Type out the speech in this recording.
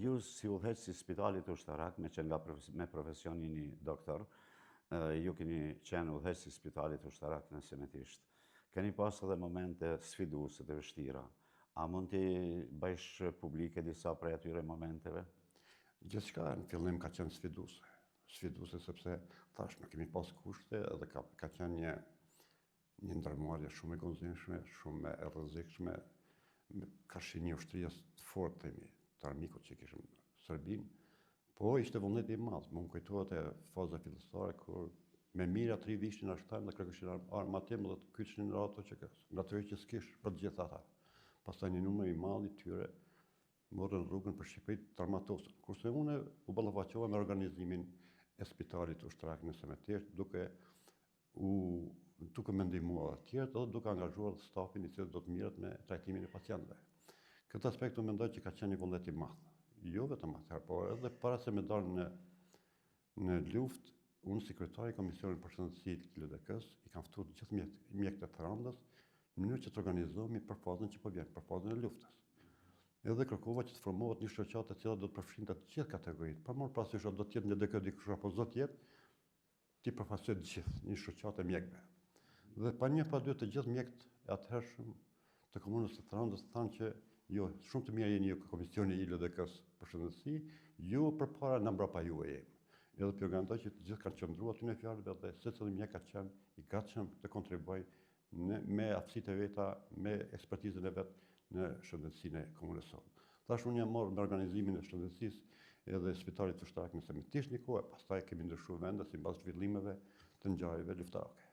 Ju si udhëheqësi i Spitalit Ushtarak, me që nga me profesion jeni doktor, ju keni qenë udhëheqësi i Spitalit Ushtarak në Semetisht. Keni pas edhe momente sfiduese të vështira. A mund t'i bëjsh publike disa prej atyre momenteve? Gjithçka në fillim ka qenë sfiduese. Sfiduese sepse thash nuk kemi pas kushte edhe ka qenë një ndërmarrje shumë e gënjeshme, shumë e rrezikshme, ka shi një ushtria të fortë të armikut që kishim në Serbinë, po ishte vullnet i madh. Më kujtohet e faza fillestare kur me mira 3 vishin ashtan dhe kërkëshin armatim dhe të kyçnin në ato që nga të që s'kish për të gjithë ata. Pastaj një numër i madh i tyre morën rrugën për Shqipëri të armatosën. Kurse unë u ballafaqova me organizimin e Spitalit Ushtarak në Semetisht, duke me ndihmuar të tjerët edhe duke angazhuar stafin i cili do të mirët me trajtimin e pacientëve. Këtë aspekt unë mendoj që ka qenë një vullnet i madh. Jo vetëm atëherë, por edhe para se me dalë në luftë, unë sekretari i Komisionit për Shëndetësi të LDK-s i kam ftuar të gjithë mjekët e Tharandas në mënyrë që të organizohemi për fazën që po vjen, për fazën e luftës. Edhe kërkova që të formohet një shoqatë e cila do të përfshinte të gjithë kategoritë. Pa marrë parasysh do të jetë një LDK dikush apo do të jetë ti përfaqësoj të gjithë, një shoqatë e mjekëve. Dhe pa një pa dy të gjithë mjekët e atëhershëm të komunës së Tharandas thanë që jo, shumë të mirë jeni ju Komisioni i LDK-s për Shëndetësi, ju përpara në mbrapa juaj jemi. Edhe për garantoj që të gjithë kanë qëndruar aty në fjalëve dhe secili mjek ka qenë i gatshëm të kontribuojë me aftësitë e veta, me ekspertizën e vet në shëndetësinë e komunës sonë. Tash unë jam marrë në organizimin e shëndetësisë edhe Spitalit Ushtarak në Semetisht një kohë, pastaj kemi ndryshuar vende sipas zhvillimeve të ngjarjeve luftarake.